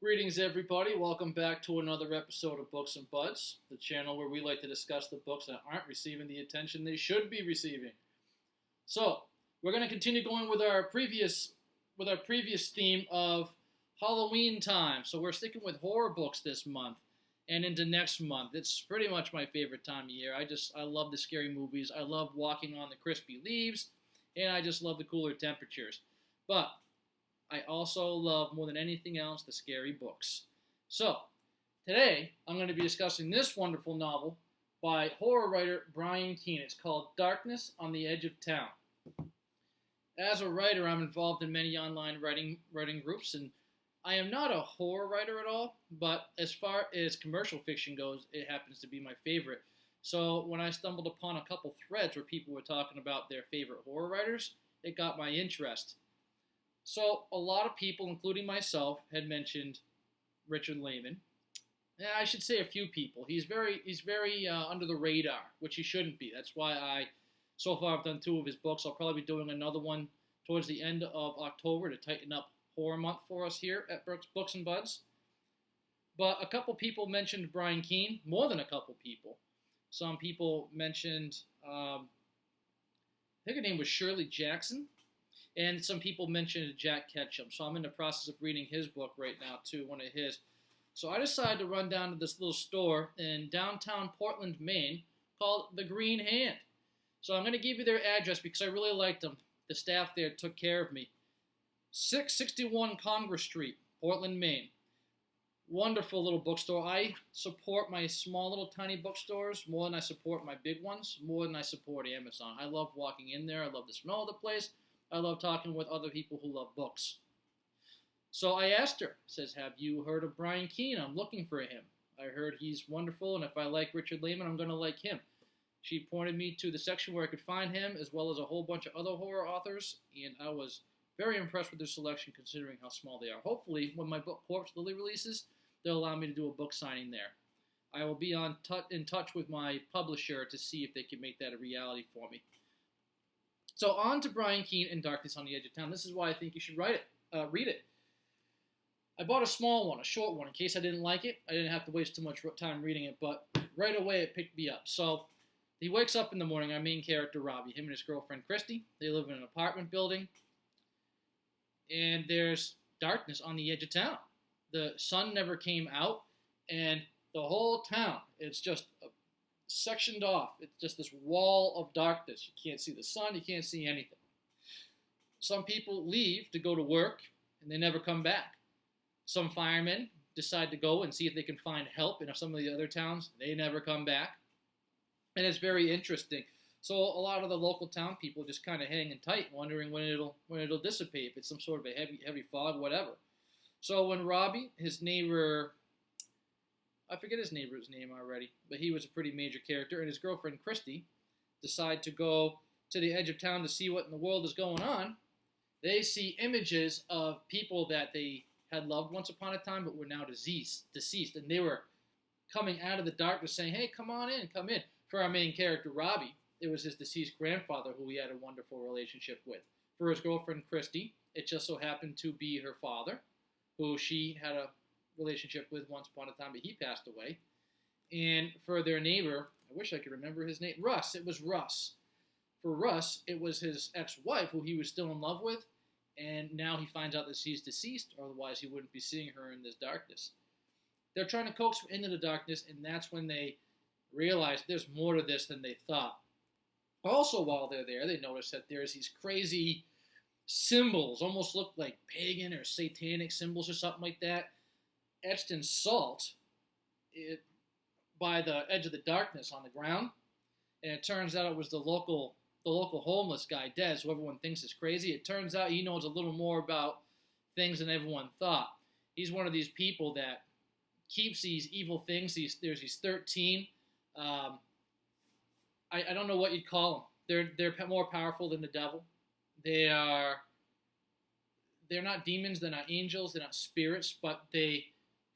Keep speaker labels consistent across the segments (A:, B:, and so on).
A: Greetings, everybody. Welcome back to another episode of Books and Buds, the channel where we like to discuss the books that aren't receiving the attention they should be receiving. So, we're going to continue going with our previous theme of Halloween time. So, we're sticking with horror books this month and into next month. It's pretty much my favorite time of year. I love the scary movies. I love walking on the crispy leaves, and I just love the cooler temperatures. But I also love, more than anything else, the scary books. So, today, I'm going to be discussing this wonderful novel by horror writer Brian Keene. It's called Darkness on the Edge of Town. As a writer, I'm involved in many online writing groups, and I am not a horror writer at all, but as far as commercial fiction goes, it happens to be my favorite. So, when I stumbled upon a couple threads where people were talking about their favorite horror writers, it got my interest. So, a lot of people, including myself, had mentioned Richard Lehman. And I should say a few people. He's very under the radar, which he shouldn't be. That's why so far I've done 2 of his books. I'll probably be doing another one towards the end of October to tighten up horror month for us here at Books and Buds. But a couple people mentioned Brian Keene, more than a couple people. Some people mentioned, I think her name was Shirley Jackson. And some people mentioned Jack Ketchum. So I'm in the process of reading his book right now, too, one of his. So I decided to run down to this little store in downtown Portland, Maine, called The Green Hand. So I'm going to give you their address because I really liked them. The staff there took care of me. 661 Congress Street, Portland, Maine. Wonderful little bookstore. I support my small little tiny bookstores more than I support my big ones, more than I support Amazon. I love walking in there. I love the smell of the place. I love talking with other people who love books. So I asked her, says, have you heard of Brian Keene? I'm looking for him. I heard he's wonderful, and if I like Richard Lehman, I'm going to like him. She pointed me to the section where I could find him, as well as a whole bunch of other horror authors, and I was very impressed with their selection considering how small they are. Hopefully, when my book Corpse Lily releases, they'll allow me to do a book signing there. I will be in touch with my publisher to see if they can make that a reality for me. So on to Brian Keene and Darkness on the Edge of Town. This is why I think you should read it. I bought a small one, a short one, in case I didn't like it. I didn't have to waste too much time reading it, but right away it picked me up. So he wakes up in the morning, our main character, Robbie, him and his girlfriend, Christy. They live in an apartment building, and there's darkness on the edge of town. The sun never came out, and the whole town, it's just sectioned off. It's just this wall of darkness. You can't see the sun. You can't see anything. Some people leave to go to work, and they never come back. Some firemen decide to go and see if they can find help in some of the other towns. They never come back. And it's very interesting. So a lot of the local town people just kind of hanging tight, wondering when it'll dissipate, if it's some sort of a heavy fog, whatever. So when Robbie, his neighbor, I forget his neighbor's name already, but he was a pretty major character, and his girlfriend, Christy, decide to go to the edge of town to see what in the world is going on. They see images of people that they had loved once upon a time, but were now deceased, and they were coming out of the darkness saying, hey, come on in, come in. For our main character, Robbie, it was his deceased grandfather who he had a wonderful relationship with. For his girlfriend, Christy, it just so happened to be her father, who she had a relationship with once upon a time, but he passed away. And for their neighbor, I wish I could remember his name, Russ. It was Russ. For Russ, it was his ex-wife, who he was still in love with, and now he finds out that she's deceased, otherwise he wouldn't be seeing her in this darkness. They're trying to coax her into the darkness, and that's when they realize there's more to this than they thought. Also, while they're there, they notice that there's these crazy symbols, almost look like pagan or satanic symbols or something like that, etched in salt by the edge of the darkness on the ground. And it turns out it was the local homeless guy, Des, who everyone thinks is crazy. It turns out he knows a little more about things than everyone thought. He's one of these people that keeps these evil things. There's these 13. I don't know what you'd call them. They're more powerful than the devil. They're not demons. They're not angels. They're not spirits, but they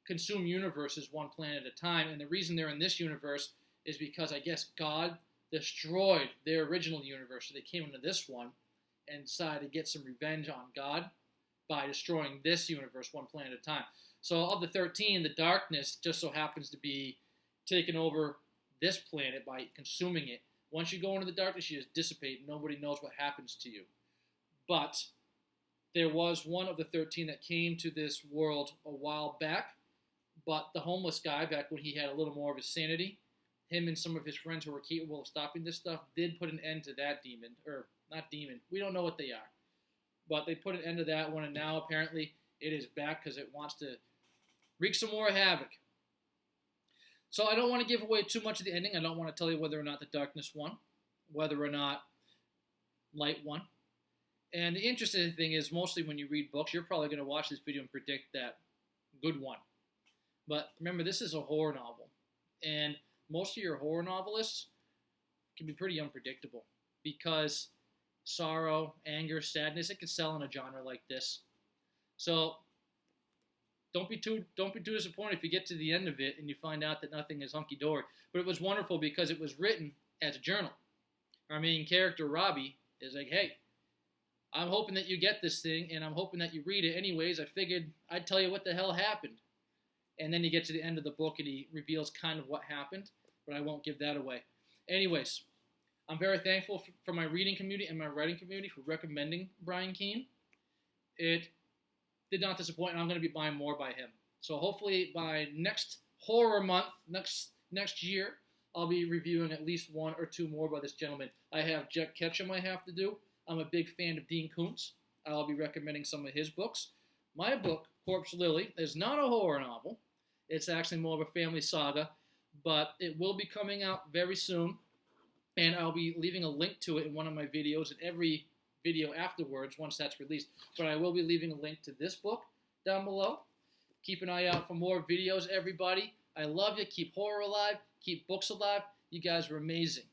A: consume universes one planet at a time. And the reason they're in this universe is because I guess God destroyed their original universe. So they came into this one and decided to get some revenge on God by destroying this universe one planet at a time. So of the 13, the darkness just so happens to be taking over this planet by consuming it. Once you go into the darkness, you just dissipate. Nobody knows what happens to you. But there was one of the 13 that came to this world a while back. But the homeless guy, back when he had a little more of his sanity, him and some of his friends who were capable of stopping this stuff did put an end to that demon. Or, not demon. We don't know what they are. But they put an end to that one, and now apparently it is back because it wants to wreak some more havoc. So I don't want to give away too much of the ending. I don't want to tell you whether or not the darkness won, whether or not light won. And the interesting thing is, mostly when you read books, you're probably going to watch this video and predict that good won. But remember, this is a horror novel. And most of your horror novelists can be pretty unpredictable because sorrow, anger, sadness, it can sell in a genre like this. So don't be too disappointed if you get to the end of it and you find out that nothing is hunky-dory. But it was wonderful because it was written as a journal. Our main character, Robbie, is like, hey, I'm hoping that you get this thing, and I'm hoping that you read it anyways. I figured I'd tell you what the hell happened. And then you get to the end of the book, and he reveals kind of what happened, but I won't give that away. Anyways, I'm very thankful for my reading community and my writing community for recommending Brian Keene. It did not disappoint, and I'm going to be buying more by him. So hopefully by next horror month, next year, I'll be reviewing at least one or two more by this gentleman. I have Jack Ketchum I have to do. I'm a big fan of Dean Koontz. I'll be recommending some of his books. My book, Corpse Lily, is not a horror novel. It's actually more of a family saga, but it will be coming out very soon, and I'll be leaving a link to it in one of my videos and every video afterwards once that's released. But I will be leaving a link to this book down below. Keep an eye out for more videos, everybody. I love you. Keep horror alive. Keep books alive. You guys are amazing.